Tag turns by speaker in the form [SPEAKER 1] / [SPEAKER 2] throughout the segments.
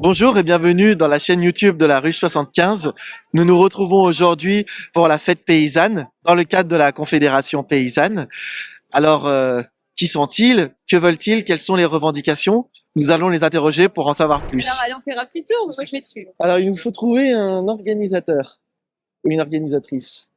[SPEAKER 1] Bonjour et bienvenue dans la chaîne YouTube de la Ruche 75. Nous nous retrouvons aujourd'hui pour la fête paysanne dans le cadre de la Confédération paysanne. Alors, qui sont-ils? Que veulent-ils? Quelles sont les revendications? Nous allons les interroger pour en savoir plus.
[SPEAKER 2] Alors, allons faire un petit tour, moi je vais te suivre.
[SPEAKER 1] Alors, il nous faut trouver un organisateur ou une organisatrice.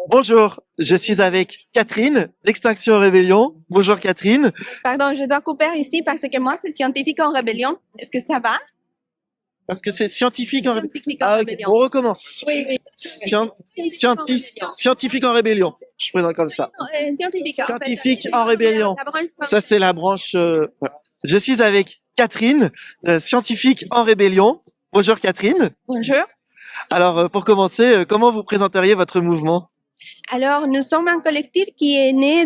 [SPEAKER 1] Bonjour, je suis avec Catherine d'Extinction Rébellion. Bonjour Catherine.
[SPEAKER 2] Pardon, je dois couper ici parce que moi c'est Scientifique en Rébellion. Est-ce que ça va?
[SPEAKER 1] Parce que c'est scientifique en rébellion.
[SPEAKER 2] Scientifique en
[SPEAKER 1] Ah, ok,
[SPEAKER 2] Rébellion.
[SPEAKER 1] on recommence.
[SPEAKER 2] Oui, oui.
[SPEAKER 1] Scientifique en rébellion. Je présente comme ça.
[SPEAKER 2] Scientifique.
[SPEAKER 1] Scientifique en rébellion.
[SPEAKER 2] La branche-
[SPEAKER 1] Ça, c'est la branche. Ouais. Je suis avec Catherine, scientifique en rébellion. Bonjour Catherine.
[SPEAKER 2] Bonjour.
[SPEAKER 1] Alors, pour commencer, comment vous présenteriez votre mouvement?
[SPEAKER 2] Alors, nous sommes un collectif qui est né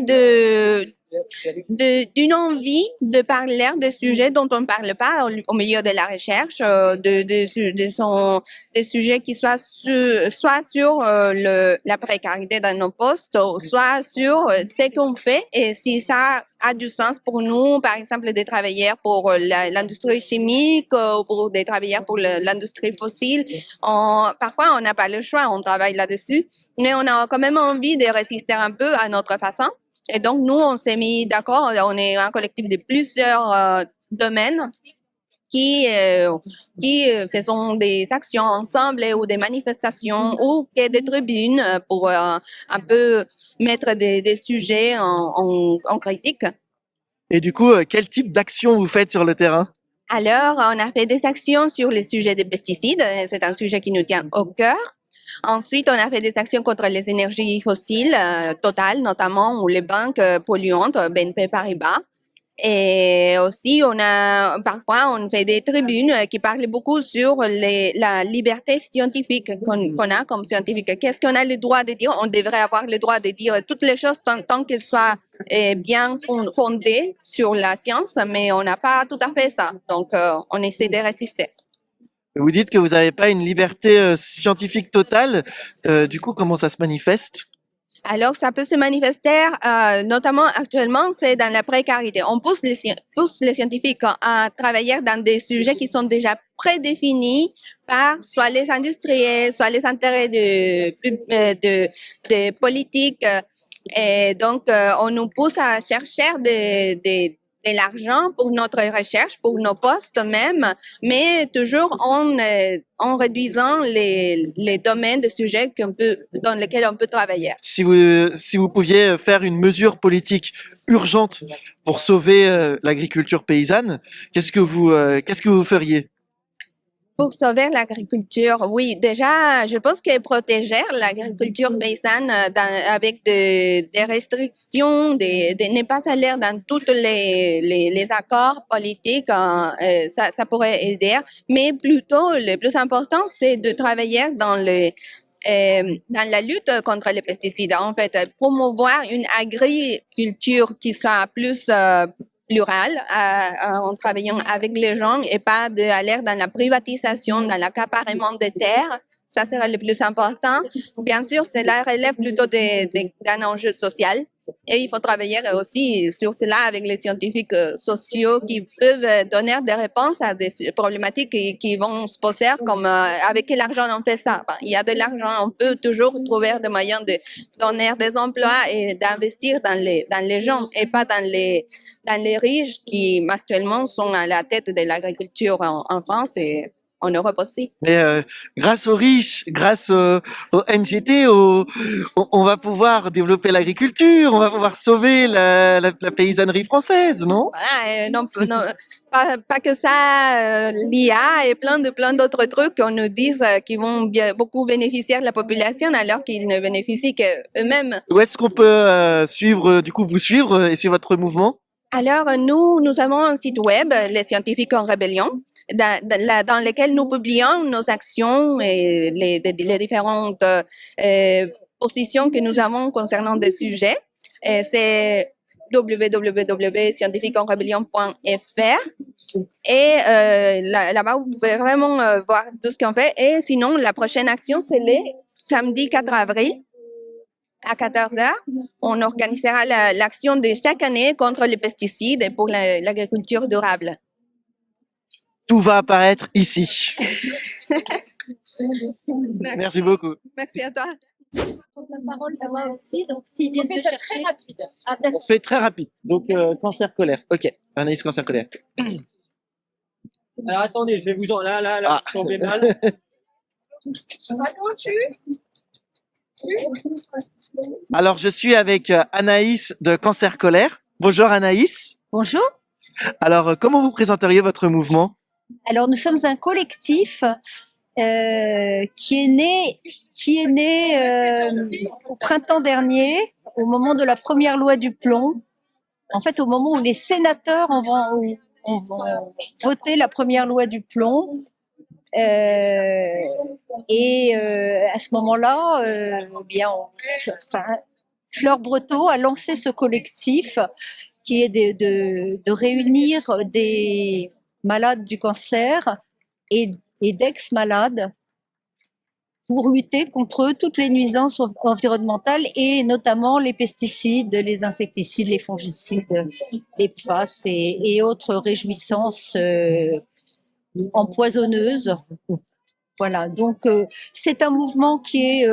[SPEAKER 2] d'une envie de parler de sujets dont on ne parle pas au milieu de la recherche, des sujets qui soient soit sur la précarité dans nos postes, soit sur ce qu'on fait et si ça a du sens pour nous, par exemple des travailleurs pour l'industrie chimique ou pour des travailleurs pour l'industrie fossile. Parfois, on n'a pas le choix, on travaille là-dessus, mais on a quand même envie de résister un peu à notre façon. Et donc, nous, on s'est mis d'accord, on est un collectif de plusieurs domaines qui faisons des actions ensemble ou des manifestations ou des tribunes pour un peu mettre des sujets en critique.
[SPEAKER 1] Et du coup, quel type d'action vous faites sur le terrain?
[SPEAKER 2] Alors, on a fait des actions sur le sujet des pesticides. C'est un sujet qui nous tient au cœur. Ensuite, on a fait des actions contre les énergies fossiles, Total notamment, ou les banques polluantes, BNP Paribas. Et aussi, parfois, on fait des tribunes qui parlent beaucoup sur la liberté scientifique qu'on a comme scientifique. Qu'est-ce qu'on a le droit de dire? On devrait avoir le droit de dire toutes les choses tant qu'elles soient bien fondées sur la science, mais on n'a pas tout à fait ça. Donc, on essaie de résister.
[SPEAKER 1] Vous dites que vous n'avez pas une liberté scientifique totale. Du coup, comment ça se manifeste?
[SPEAKER 2] Alors, ça peut se manifester, notamment actuellement, c'est dans la précarité. On pousse les scientifiques à travailler dans des sujets qui sont déjà prédéfinis par soit les industriels, soit les intérêts de politiques. Et donc, on nous pousse à chercher de l'argent pour notre recherche, pour nos postes même, mais toujours en réduisant les domaines de sujets dans lesquels on peut travailler.
[SPEAKER 1] Si vous pouviez faire une mesure politique urgente pour sauver l'agriculture paysanne, qu'est-ce que vous feriez?
[SPEAKER 2] Pour sauver l'agriculture, oui, déjà, je pense que protéger l'agriculture paysanne avec des restrictions, de ne pas aller dans tous les accords politiques, ça pourrait aider. Mais plutôt, le plus important, c'est de travailler dans la lutte contre les pesticides. En fait, promouvoir une agriculture qui soit plus plurale en travaillant avec les gens et pas d'aller dans la privatisation, dans l'accaparement des terres. Ça sera le plus important. Bien sûr, cela relève plutôt d'un enjeu social. Et il faut travailler aussi sur cela avec les scientifiques sociaux qui peuvent donner des réponses à des problématiques qui vont se poser comme avec quel argent on fait ça. Ben, il y a de l'argent, on peut toujours trouver des moyens de donner des emplois et d'investir dans les gens et pas dans les riches qui actuellement sont à la tête de l'agriculture en France et en Europe aussi.
[SPEAKER 1] Mais grâce aux riches, grâce au NGT, on va pouvoir développer l'agriculture, on va pouvoir sauver la paysannerie française, non?
[SPEAKER 2] Voilà, non, pas que ça, l'IA et plein d'autres trucs qu'on nous dise qui vont beaucoup bénéficier de la population alors qu'ils ne bénéficient qu'eux-mêmes.
[SPEAKER 1] Où est-ce qu'on peut suivre, du coup, vous suivre et suivre votre mouvement?
[SPEAKER 2] Alors, nous avons un site web, Les Scientifiques en Rébellion, dans lequel nous publions nos actions et les différentes positions que nous avons concernant des sujets. C'est www.scientifiqueenrebellion.fr et là-bas, vous pouvez vraiment voir tout ce qu'on fait. Et sinon, la prochaine action, c'est le samedi 4 avril. À 14 heures, on organisera l'action de chaque année contre les pesticides et pour l'agriculture durable.
[SPEAKER 1] tout va apparaître ici.
[SPEAKER 2] Merci.
[SPEAKER 1] Merci beaucoup.
[SPEAKER 2] Merci à toi.
[SPEAKER 3] prendre la parole là-bas aussi, donc s'ils viennent
[SPEAKER 4] On fait
[SPEAKER 3] te
[SPEAKER 4] ça
[SPEAKER 3] chercher.
[SPEAKER 4] très rapide.
[SPEAKER 3] Ah,
[SPEAKER 1] On
[SPEAKER 3] d'accord.
[SPEAKER 1] fait très rapide. Donc, cancer colaire. Ok, Anaïs, cancer colaire.
[SPEAKER 5] Alors attendez, je vais vous en... Là,
[SPEAKER 1] Ah.
[SPEAKER 5] vous tombez mal.
[SPEAKER 1] Alors, je suis avec Anaïs de cancer colaire. Bonjour Anaïs.
[SPEAKER 3] Bonjour.
[SPEAKER 1] Alors, comment vous présenteriez votre mouvement?
[SPEAKER 3] Alors, nous sommes un collectif qui est né au printemps dernier, au moment de la première loi du plomb. En fait, au moment où les sénateurs ont voté la première loi du plomb. À ce moment-là, Fleur Breteau a lancé ce collectif qui est de réunir des malades du cancer et d'ex-malades pour lutter contre toutes les nuisances environnementales et notamment les pesticides, les insecticides, les fongicides, les PFAS et autres réjouissances empoisonneuses. Voilà, donc c'est un mouvement qui est,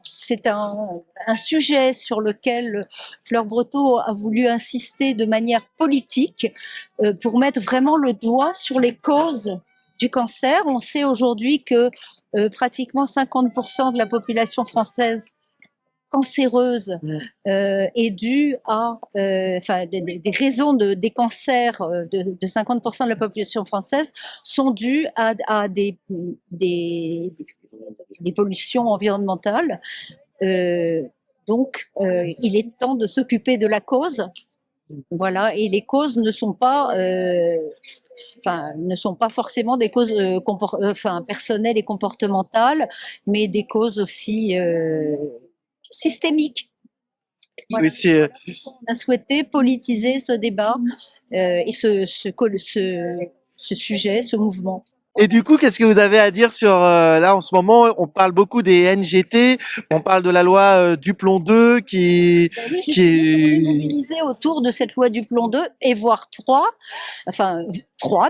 [SPEAKER 3] c'est un sujet sur lequel Fleur Breteau a voulu insister de manière politique pour mettre vraiment le doigt sur les causes du cancer. On sait aujourd'hui que pratiquement 50% de la population française cancéreuse est due à des raisons des cancers de 50% de la population française sont dues à des pollutions environnementales. Donc il est temps de s'occuper de la cause. Voilà, et les causes ne sont pas forcément des causes personnelles et comportementales, mais des causes aussi systémique. Voilà.
[SPEAKER 1] Oui,
[SPEAKER 3] On a souhaité politiser ce débat et ce sujet, ce mouvement.
[SPEAKER 1] Et du coup, qu'est-ce que vous avez à dire sur là en ce moment, on parle beaucoup des NGT, on parle de la loi Duplomb 2 qui
[SPEAKER 3] Oui,
[SPEAKER 1] qui est
[SPEAKER 3] mobilisé autour de cette loi Duplomb 2 et voire 3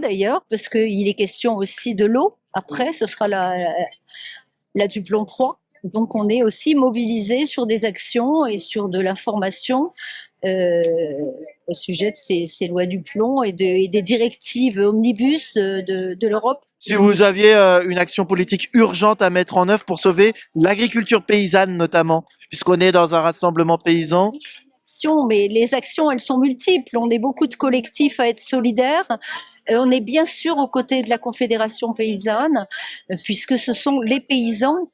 [SPEAKER 3] d'ailleurs, parce qu'il est question aussi de l'eau. Après, ce sera la Duplomb 3. Donc, on est aussi mobilisé sur des actions et sur de l'information au sujet de ces lois du plomb et des directives omnibus de l'Europe.
[SPEAKER 1] Si vous aviez une action politique urgente à mettre en œuvre pour sauver l'agriculture paysanne notamment, puisqu'on est dans un rassemblement paysan.
[SPEAKER 3] Mais les actions, elles sont multiples. On est beaucoup de collectifs à être solidaires. On est bien sûr aux côtés de la Confédération paysanne, puisque ce sont les paysans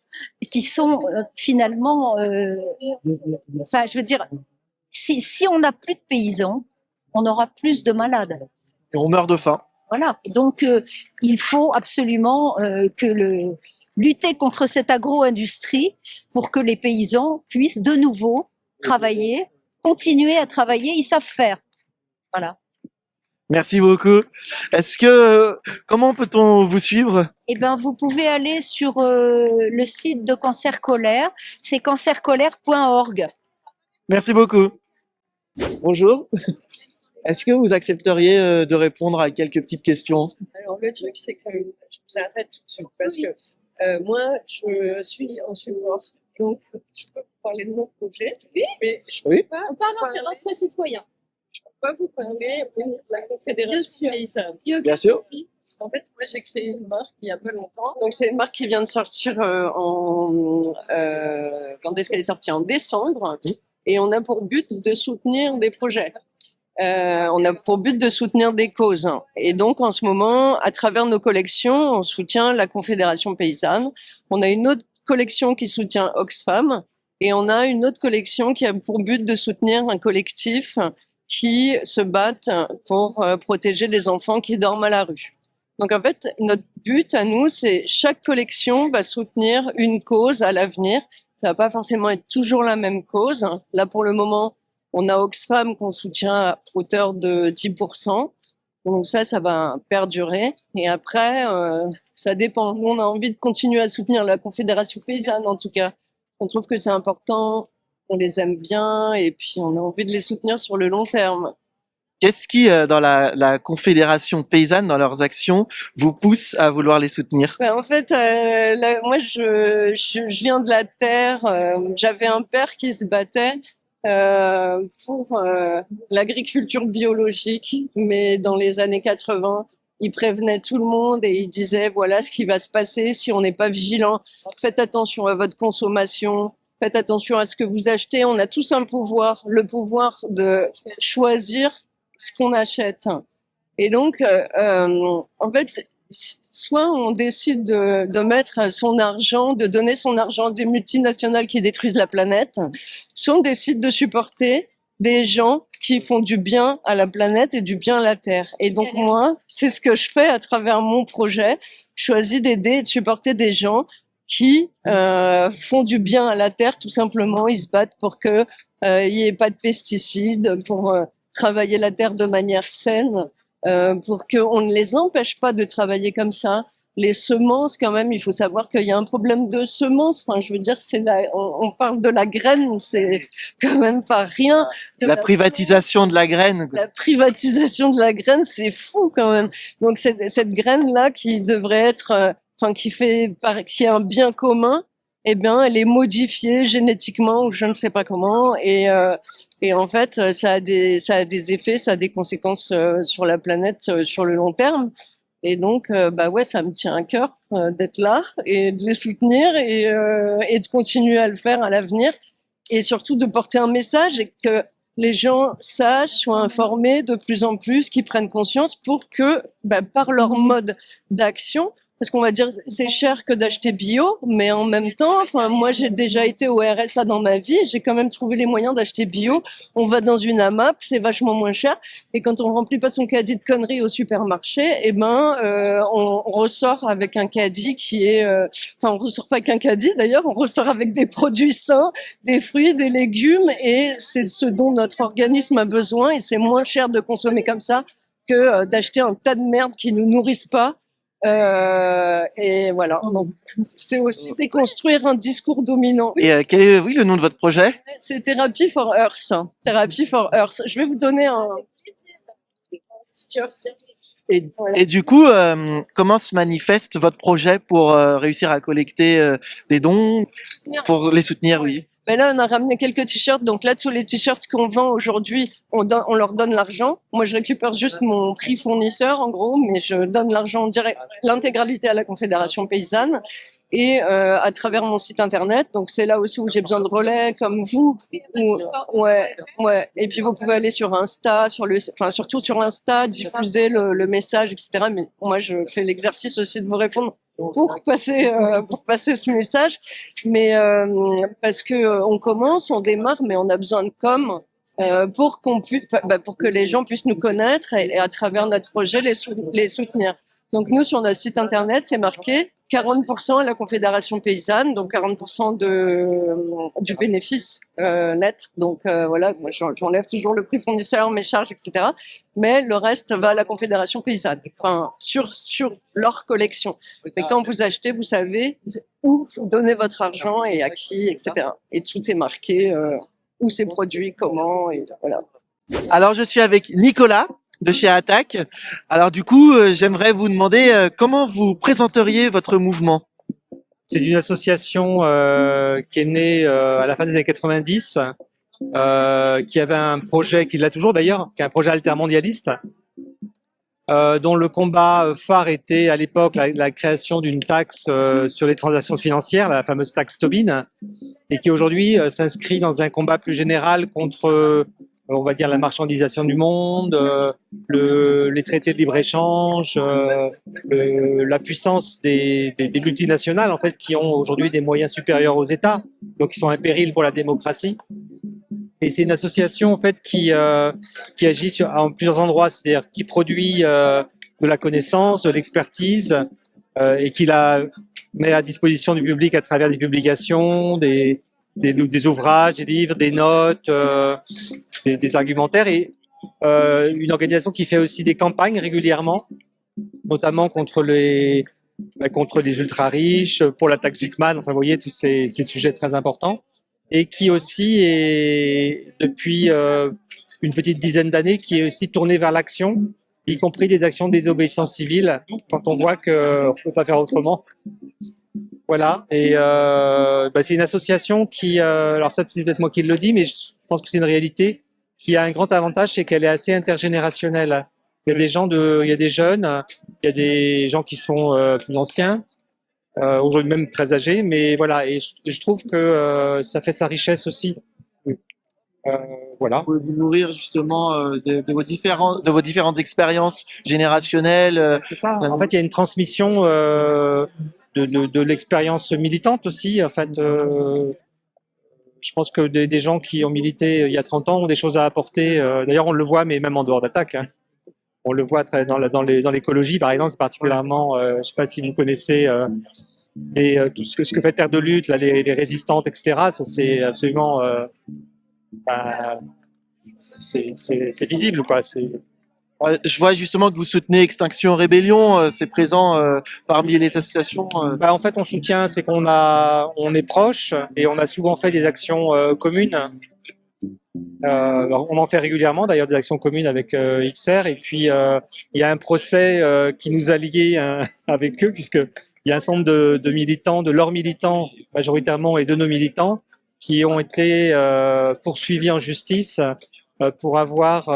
[SPEAKER 3] qui sont finalement... je veux dire, si on n'a plus de paysans, on aura plus de malades.
[SPEAKER 1] Et on meurt de faim.
[SPEAKER 3] Voilà. Donc, il faut absolument lutter contre cette agro-industrie pour que les paysans puissent de nouveau travailler, continuer à travailler, ils savent faire. Voilà.
[SPEAKER 1] Merci beaucoup. Comment peut-on vous suivre?
[SPEAKER 3] Eh ben, vous pouvez aller sur le site de Cancer Colaire, c'est cancercolaire.org.
[SPEAKER 1] Merci beaucoup. Bonjour. Est-ce que vous accepteriez de répondre à quelques petites questions?
[SPEAKER 4] Alors, le truc, c'est que je vous arrête tout de suite parce que moi, je suis en support. Donc, je peux vous parler de mon projet, mais je peux pas.
[SPEAKER 2] On parle entre citoyens.
[SPEAKER 4] Je peux pas vous parler de la Confédération paysanne.
[SPEAKER 1] Bien sûr.
[SPEAKER 4] En fait, moi, j'ai créé une marque il y a pas longtemps. Donc, c'est une marque qui vient de sortir quand est-ce qu'elle est sortie? En décembre. Et on a pour but de soutenir des projets. On a pour but de soutenir des causes. Et donc, en ce moment, à travers nos collections, on soutient la Confédération paysanne. On a une autre collection qui soutient Oxfam. Et on a une autre collection qui a pour but de soutenir un collectif qui se battent pour protéger les enfants qui dorment à la rue. Donc, en fait, notre but à nous, c'est chaque collection va soutenir une cause à l'avenir. Ça va pas forcément être toujours la même cause. Là, pour le moment, on a Oxfam qu'on soutient à hauteur de 10%. Donc ça va perdurer. Et après, ça dépend. Nous, on a envie de continuer à soutenir la Confédération paysanne, en tout cas. On trouve que c'est important, on les aime bien, et puis on a envie de les soutenir sur le long terme.
[SPEAKER 1] Qu'est-ce qui, dans la Confédération paysanne, dans leurs actions, vous pousse à vouloir les soutenir?
[SPEAKER 4] Ben, en fait, moi, je viens de la terre. J'avais un père qui se battait pour l'agriculture biologique, mais dans les années 80, il prévenait tout le monde et il disait voilà ce qui va se passer si on n'est pas vigilant. Faites attention à votre consommation. Faites attention à ce que vous achetez. On a tous un pouvoir, le pouvoir de choisir ce qu'on achète. Et donc, en fait, soit on décide de mettre son argent, de donner son argent à des multinationales qui détruisent la planète, soit on décide de supporter des gens qui font du bien à la planète et du bien à la Terre. Et donc moi, c'est ce que je fais à travers mon projet. Je choisis d'aider et de supporter des gens qui font du bien à la Terre, tout simplement. Ils se battent pour que il y ait pas de pesticides, pour travailler la Terre de manière saine, pour qu'on ne les empêche pas de travailler comme ça. Les semences, quand même, il faut savoir qu'il y a un problème de semences. Enfin, je veux dire, on parle de la graine, c'est quand même pas rien.
[SPEAKER 1] La privatisation de la graine.
[SPEAKER 4] La privatisation de la graine, c'est fou quand même. Donc cette graine-là qui devrait être, qui est un bien commun, eh bien, elle est modifiée génétiquement ou je ne sais pas comment. Et en fait, ça a des effets, ça a des conséquences sur la planète sur le long terme. Et donc, ouais, ça me tient à cœur d'être là et de les soutenir et de continuer à le faire à l'avenir et surtout de porter un message et que les gens sachent, soient informés de plus en plus, qu'ils prennent conscience pour que, par leur mode d'action, parce qu'on va dire c'est cher que d'acheter bio, mais en même temps, moi j'ai déjà été au RSA dans ma vie, j'ai quand même trouvé les moyens d'acheter bio. On va dans une AMAP, c'est vachement moins cher, et quand on remplit pas son caddie de conneries au supermarché, on ressort avec un caddie qui est, on ressort pas avec un caddie d'ailleurs, on ressort avec des produits sains, des fruits, des légumes, et c'est ce dont notre organisme a besoin, et c'est moins cher de consommer comme ça que d'acheter un tas de merde qui nous nourrissent pas. Et voilà, donc c'est aussi déconstruire un discours dominant.
[SPEAKER 1] Et quel est, oui, le nom de votre projet?
[SPEAKER 4] C'est Therapy for Earth. Therapy for Earth. Je vais vous donner un sticker.
[SPEAKER 1] Et du coup, comment se manifeste votre projet pour réussir à collecter des dons pour les soutenir, oui?
[SPEAKER 4] Ben là, on a ramené quelques t-shirts. Donc là, tous les t-shirts qu'on vend aujourd'hui, on leur donne l'argent. Moi, je récupère juste mon prix fournisseur, en gros, mais je donne l'argent direct, l'intégralité à la Confédération paysanne et à travers mon site internet. Donc c'est là aussi où j'ai besoin de relais comme vous. Ouais. Et puis vous pouvez aller sur Insta, surtout sur Insta, diffuser le message, etc. Mais moi, je fais l'exercice aussi de vous répondre pour passer ce message, mais parce que on commence, on démarre, mais on a besoin de pour pour que les gens puissent nous connaître et à travers notre projet les soutenir. Donc nous sur notre site internet c'est marqué 40% à la Confédération paysanne, donc 40% du bénéfice net. Donc voilà, moi j'enlève toujours le prix fournisseur, mes charges, etc. Mais le reste va à la Confédération paysanne, sur leur collection. Mais quand vous achetez, vous savez où vous donnez votre argent et à qui, etc. Et tout est marqué, où c'est produit, comment, et voilà.
[SPEAKER 1] Alors je suis avec Nicolas de chez Attaque. Alors du coup, j'aimerais vous demander comment vous présenteriez votre mouvement.
[SPEAKER 5] C'est une association qui est née à la fin des années 90, qui avait un projet, qui l'a toujours d'ailleurs, qui est un projet altermondialiste, dont le combat phare était à l'époque la création d'une taxe sur les transactions financières, la fameuse taxe Tobin, et qui aujourd'hui s'inscrit dans un combat plus général contre on va dire la marchandisation du monde, les traités de libre-échange, la puissance des multinationales en fait qui ont aujourd'hui des moyens supérieurs aux États, donc qui sont un péril pour la démocratie. Et c'est une association en fait qui agit en plusieurs endroits, c'est-à-dire qui produit de la connaissance, de l'expertise et qui la met à disposition du public à travers des publications, des ouvrages, des livres, des notes, des argumentaires et une organisation qui fait aussi des campagnes régulièrement, notamment contre les ultra riches, pour la taxe Zuckman, enfin vous voyez tous ces sujets très importants et qui aussi est depuis une petite dizaine d'années, qui est aussi tournée vers l'action, y compris des actions de désobéissance civile, quand on voit qu'on ne peut pas faire autrement. Voilà, et c'est une association qui, alors ça c'est peut-être moi qui le dis, mais je pense que c'est une réalité, qui a un grand avantage, c'est qu'elle est assez intergénérationnelle. Il y a des gens il y a des jeunes, il y a des gens qui sont plus anciens, aujourd'hui même très âgés, mais voilà, et je trouve que ça fait sa richesse aussi. Voilà.
[SPEAKER 1] Vous pouvez vous nourrir justement de vos différentes expériences générationnelles.
[SPEAKER 5] C'est ça. En fait, il y a une transmission de l'expérience militante aussi. En fait, je pense que des gens qui ont milité il y a 30 ans ont des choses à apporter. D'ailleurs, on le voit, mais même en dehors d'Attaque. Hein. On le voit dans l'écologie, par exemple, particulièrement. Je ne sais pas si vous connaissez tout ce que fait Terre de Lutte, là, les résistantes, etc. Ça, c'est absolument, c'est visible, quoi.
[SPEAKER 1] Je vois justement que vous soutenez Extinction Rébellion, c'est présent parmi les associations.
[SPEAKER 5] En fait, on soutient, c'est on est proche et on a souvent fait des actions communes. On en fait régulièrement, d'ailleurs, des actions communes avec XR. Et puis, il y a un procès qui nous a liés avec eux, puisque il y a un certain nombre de militants, de leurs militants majoritairement et de nos militants, qui ont été poursuivis en justice pour avoir,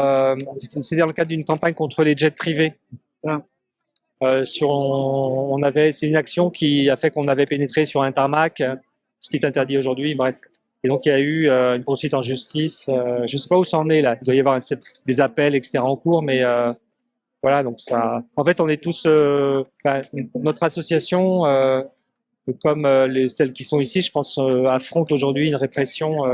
[SPEAKER 5] c'est dans le cadre d'une campagne contre les jets privés. C'est une action qui a fait qu'on avait pénétré sur un tarmac, ce qui est interdit aujourd'hui, bref. Et donc il y a eu une poursuite en justice. Je ne sais pas où ça en est là. Il doit y avoir des appels, etc. en cours, mais voilà. Donc ça. En fait, on est tous. Notre association, comme celles qui sont ici, je pense, affronte aujourd'hui une répression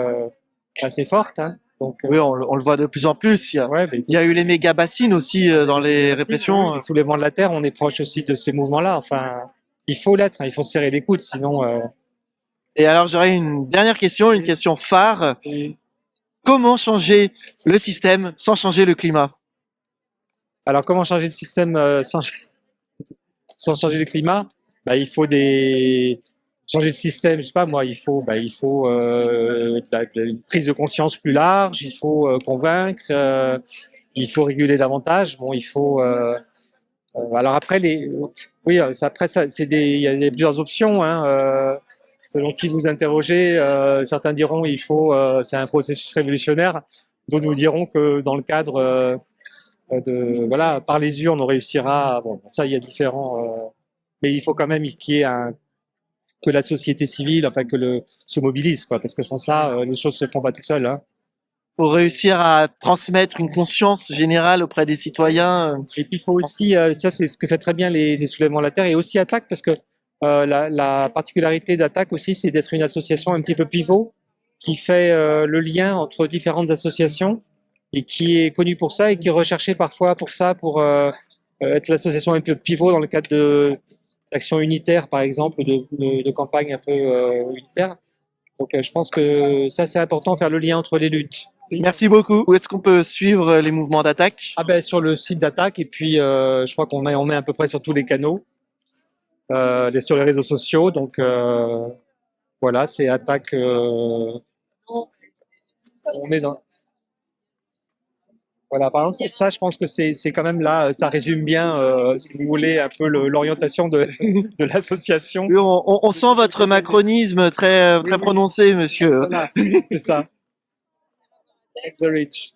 [SPEAKER 5] assez forte. Hein. Donc,
[SPEAKER 1] oui, on le voit de plus en plus. Il y a eu les méga bassines aussi dans les répressions.
[SPEAKER 5] Les soulèvements de la terre, on est proche aussi de ces mouvements-là. Enfin, il faut l'être. Hein, il faut se serrer les coudes, sinon.
[SPEAKER 1] Et alors, j'aurais une dernière question, une question phare. Comment changer le système sans changer le climat?
[SPEAKER 5] Alors, comment changer le système sans changer le climat? Il faut changer le système, je sais pas moi, il faut une prise de conscience plus large, il faut convaincre, il faut réguler davantage. Bon, il faut alors après après ça il y a plusieurs options hein, selon qui vous interrogez, certains diront c'est un processus révolutionnaire, d'autres vous diront que dans le cadre par les urnes on réussira. Bon, ça il y a différents mais il faut quand même qu'il y ait que la société civile, enfin se mobilise, quoi, parce que sans ça, les choses se font pas tout seules. Hein.
[SPEAKER 1] Faut réussir à transmettre une conscience générale auprès des citoyens.
[SPEAKER 5] Et puis il faut aussi, ça c'est ce que fait très bien les soulèvements de la terre et aussi Attaque, parce que la particularité d'Attaque aussi, c'est d'être une association un petit peu pivot qui fait le lien entre différentes associations et qui est connue pour ça et qui est recherchée parfois pour ça, pour être l'association un peu pivot dans le cadre d'actions unitaires, par exemple, de campagnes un peu unitaires. Donc je pense que ça c'est important, faire le lien entre les luttes.
[SPEAKER 1] Merci beaucoup. Où est-ce qu'on peut suivre les mouvements d'Attaque?
[SPEAKER 5] Sur le site d'Attaque, et puis je crois qu'on met à peu près sur tous les canaux, sur les réseaux sociaux. Donc voilà, c'est Attaque. On est dans. Voilà, par exemple, ça, je pense que c'est quand même là, ça résume bien, si vous voulez, un peu l'orientation de l'association.
[SPEAKER 1] Oui, on sent votre macronisme très prononcé, monsieur.
[SPEAKER 5] Voilà, c'est ça. Take the rich.